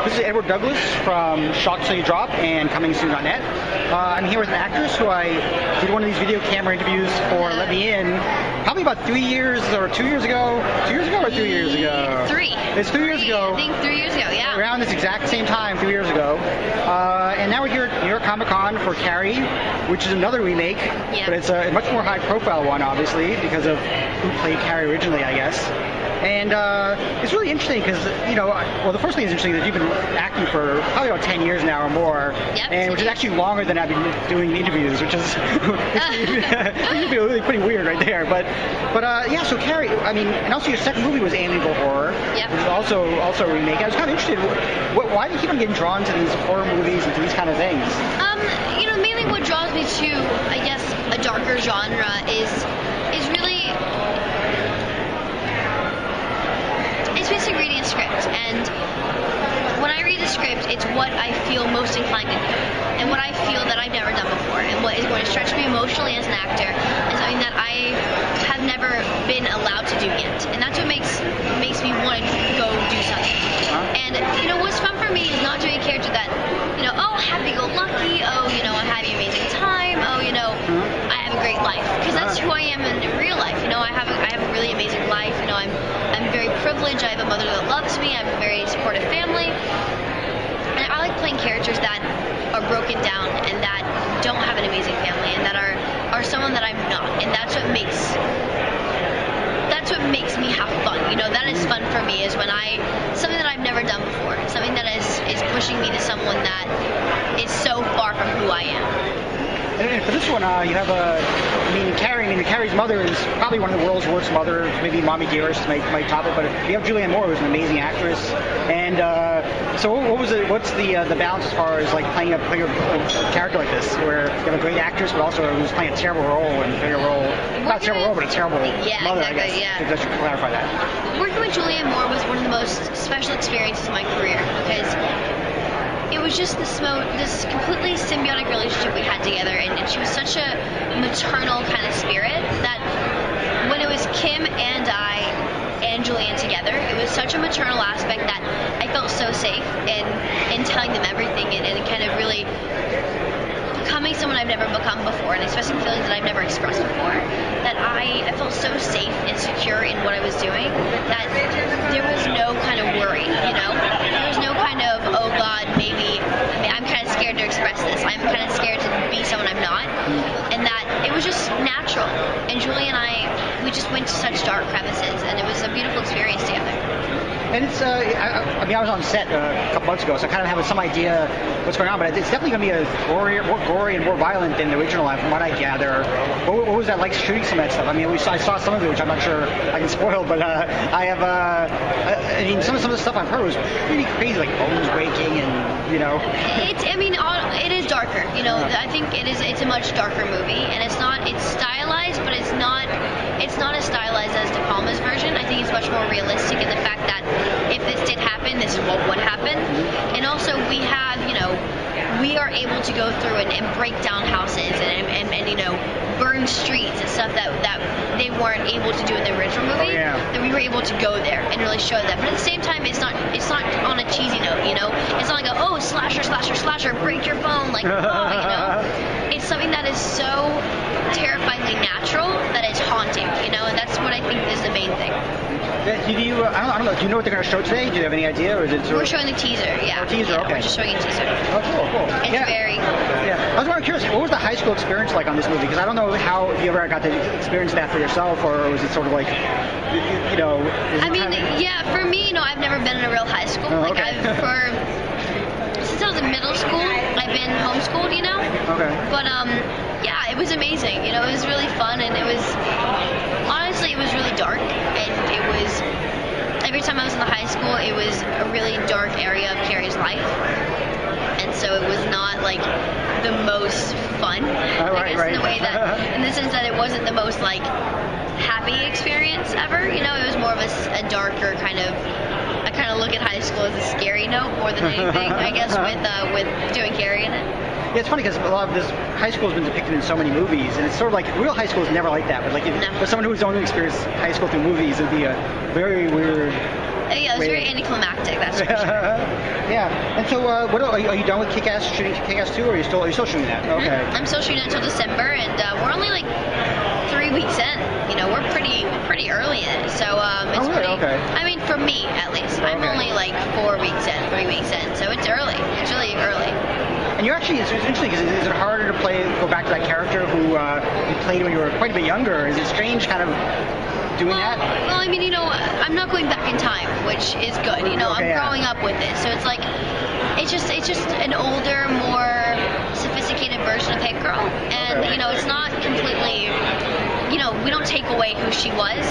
This is Edward Douglas from Shock Till You Drop and ComingSoon.net. I'm here with an actress who I did one of these video camera interviews for Let Me In probably about 3 years or 2 years ago. 2 years ago or 3 years ago? Three. It's 3 years ago. I think 3 years ago, yeah. Around this exact same time, 3 years ago. And now we're here at New York Comic Con for Carrie, which is another remake, but it's a much more high-profile one, obviously, because of who played Carrie originally, I guess. And it's really interesting because, well, the first thing is interesting is that you've been acting for probably about 10 years now or more, and which is actually longer than I've been doing interviews, which is really pretty weird right there. But yeah, so Carrie, I mean, and also your second movie was Amiable Horror, which is also a remake. I was kind of interested, why do you keep on getting drawn to these horror movies and to these kind of things? Mainly what draws me to, I guess, a darker genre is really. It's basically reading a script, and when I read the script, it's what I feel most inclined to do, and what I feel that I've never done before, and what is going to stretch me emotionally as an actor, and something that I have never been allowed to do yet, and that's what makes me want to go do something. And what's fun for me is not doing a character that, happy-go-lucky, I'm having an amazing time, I have a great life, because that's who I am in real life. I have a really amazing life. I'm very privileged. I have a mother that loves me. I have a very supportive family. And I like playing characters that are broken down and that don't have an amazing family and that are someone that I'm not. And that's what makes me have fun. That is fun for me, is when something that I've never done before, something that is pushing me to someone that is so far from who I am. And for this one, you have Carrie's mother is probably one of the world's worst mothers, maybe Mommy Dearest might top it, but you have Julianne Moore, who's an amazing actress. And so what's the balance as far as like playing a character like this, where you have a great actress, but also who's playing a terrible role and playing a role, not a terrible role, but a terrible mother, exactly, I guess. Yeah. Just to clarify that. Working with Julianne Moore was one of the most special experiences of my career, because it was just this completely symbiotic relationship we had together, and she was such a maternal kind of spirit that when it was Kim and I and Julianne together, it was such a maternal aspect that I felt so safe in telling them everything and kind of really becoming someone I've never become before, and expressing feelings that I've never expressed before, that I felt so safe and secure in what I was doing that there was no kind of worry, There was no kind of, oh God, I'm kind of scared to express this. I'm kind of scared to be someone I'm not. And that it was just natural. And Julie and we just went to such dark crevices, and it was a beautiful experience together. And it's, I was on set a couple months ago, so I kind of have some idea what's going on, but it's definitely going to be more gory and more violent than the original line, from what I gather. What was that like shooting some of that stuff? I mean, I saw some of it, which I'm not sure I can spoil, but some of the stuff I've heard was pretty crazy, like bones breaking and, it is darker, I think it's a much darker movie, and it's stylized, but it's not as stylized as De Palma's version. I think it's much more realistic in the fact that if this did happen, this is what would happen. And also we are able to go through and break down houses and burn streets and stuff that they weren't able to do in the original movie. That we were able to go there and really show that. But at the same time, it's not on a cheesy note, It's not like slasher, break your phone, It's something that is so terrifyingly natural that it's haunting, and that's what I think is the main thing. I don't know. Do you know what they're going to show today? Do you have any idea, or is it? We're showing the teaser. Yeah. Teaser. Yeah, Okay. We're just showing a teaser. Oh, cool. It's very. Yeah. I was wondering, curious, what was the high school experience like on this movie? Because I don't know if you ever got to experience that for yourself, or was it sort of like, For me, I've never been in a real high school. Oh, okay. Since I was in middle school, I've been homeschooled, Okay. But it was amazing. It was really fun, and it was really dark, and it was. Every time I was in the high school, it was a really dark area of Carrie's life, and so it was not like the most fun. I guess, in the way that, in the sense that it wasn't the most like happy experience ever. It was more of a darker kind of. I kind of look at high school as a scary note more than anything. I guess with doing Carrie in it. Yeah, it's funny because a lot of this high school has been depicted in so many movies, and it's sort of like real high school is never like that. But for someone who's only experienced high school through movies, it'd be a very weird. Yeah, it was very anticlimactic. That's for sure. Yeah, And so, what are you done with Kick-Ass, shooting Kick-Ass 2, or are you still shooting that? Okay. I'm still shooting it until December, and we're only like 3 weeks in. You know, we're pretty early in it, so it's really? pretty. Okay. I mean, for me at least, I'm only like 4 weeks in, 3 weeks in, so it's early. It's really early. And you're actually, it's interesting, because is it harder to go back to that character who you played when you were quite a bit younger? Is it strange kind of doing that? Well, I mean, you know, I'm not going back in time, which is good. You know, I'm growing up with it, so it's like, it's just an older, more sophisticated version of Hit Girl, and you know, it's not completely, you know, we don't take away who she was,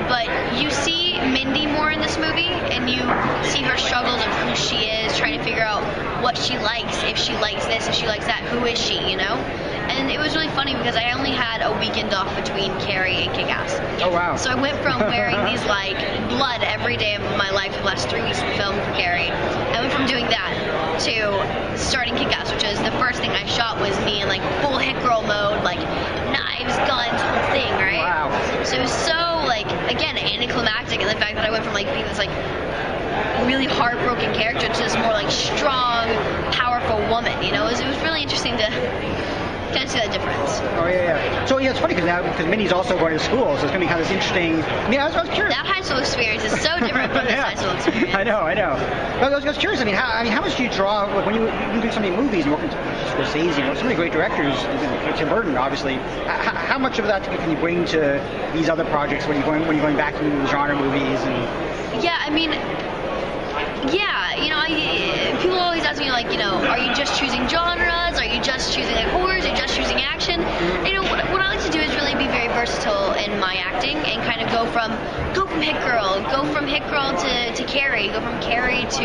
but you see Mindy more in this movie, and you see her struggles of who she is, trying to figure out what she likes, if she likes this, if she likes that, who is she, you know? And it was really funny because I only had a weekend off between Carrie and Kick-Ass. Oh, wow. So I went from wearing these, like, blood every day of my life for the last 3 weeks of the film for Carrie. I went from doing that to starting Kick-Ass, which is the first thing I shot was me in, like, full Hit Girl mode, like, knives, guns, whole thing, right? Wow. So it was so, like, again, anticlimactic in the fact that I went from, like, being this, like, really heartbroken character to this more, like, strong, powerful woman, you know? It was really interesting to kind of see that difference. Oh, yeah. So, yeah, it's funny because Minnie's also going to school, so it's going to be kind of this interesting. I mean, I was curious. That high school experience is so different from this high school experience. I know. But I was curious. I mean, how much do you draw, like, when you do so many movies and work with Scorsese, you know, so many great directors, Tim Burton, obviously. How much of that can you bring to these other projects when you're going back into the genre movies? And yeah, I mean, yeah, you know, people always ask me, like, you know, are you just choosing genres? Are you just choosing, like, horrors? Are you just choosing action? You know, what I like to do is really be very versatile in my acting and kind of go from Hit Girl, go from Hit Girl to Carrie, go from Carrie to,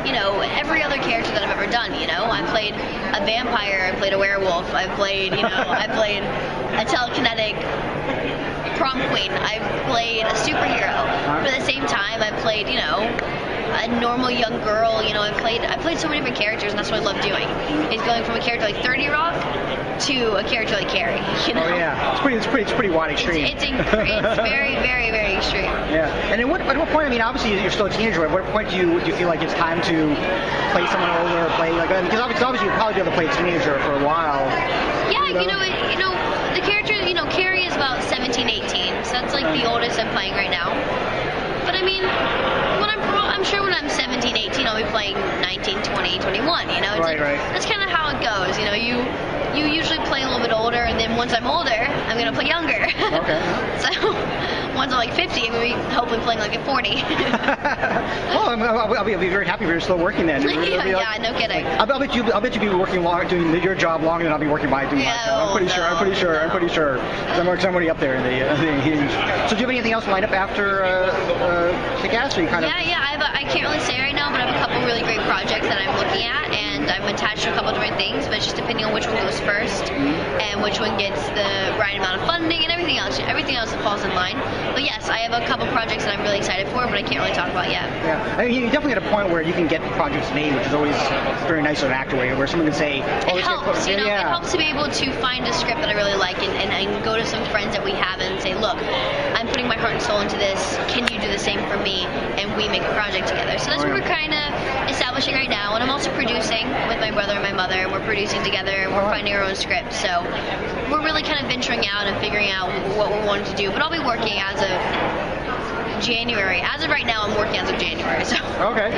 you know, every other character that I've ever done, you know? I played a vampire, I played a werewolf, I played a telekinetic prom queen, I played a superhero. But at the same time, I played, you know, a normal young girl, you know, I played so many different characters, and that's what I love doing. Is going from a character like 30 Rock to a character like Carrie, you know? Oh, yeah. It's pretty wide extreme. It's very, very, very extreme. Yeah. And at what point, I mean, obviously you're still a teenager, at what point do you feel like it's time to play someone older, or play, like, because obviously you'll probably be able to play a teenager for a while. Yeah, you know, the character, you know, Carrie is about 17, 18, so that's like the oldest I'm playing right now. But I mean, I'm sure when I'm 17, 18, I'll be playing 19, 20, 21, you know? It's right. That's kind of how it goes, you know? You usually play a little bit older, and then once I'm older, I'm going to play younger. Okay. So, once I'm like 50, I'm going to be hopefully playing like at 40. Well, I'll be very happy if you're still working then. Yeah, no kidding. I'll bet you be working doing your job longer than I'll be working doing my job. I'm pretty sure. I'm already up there in the hinge. So do you have anything else lined up after Kick-Ass? Yeah, I can't really say right now, but I have a couple really great projects that I'm looking at, and I'm attached to a couple different things, but it's just depending on which one goes first, and which one gets the right amount of funding, and everything else that falls in line. But yes, I have a couple projects that I'm really excited for, but I can't really talk about yet. Yeah, I mean, you're definitely at a point where you can get projects made, which is always very nice of an actor, where someone can say, it helps, you know, it helps to be able to find a script that I really like, and go to some friends that we have and say, look, I'm putting my heart and soul into this, can you do the same for me? And we make a project together. So that's what we're kind of establishing right now, and I'm also producing with my brother and my mother. We're producing together, and we're finding our own script. So we're really kind of venturing out and figuring out what we're wanting to do. But I'll be working as of January. As of right now, I'm working as of January. So okay,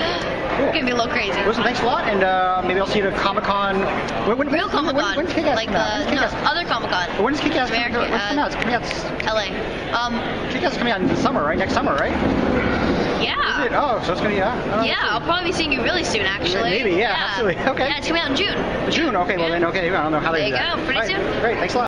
cool. It's gonna be a little crazy. Listen, thanks a lot, and maybe I'll see you at Comic-Con. Real Comic-Con, when's Kick-Ass like other Comic-Con. When does Kick-Ass come out? It's coming out. LA. Kick-Ass is coming out in the summer, right? Next summer, right? Yeah. Is it? Oh, so it's gonna be I'll probably be seeing you really soon, actually. Maybe, yeah. Absolutely. Okay. Yeah, it's coming out in June. June. Okay. Well then, okay. I don't know how they do that. There you go. Pretty soon. Great. Thanks a lot.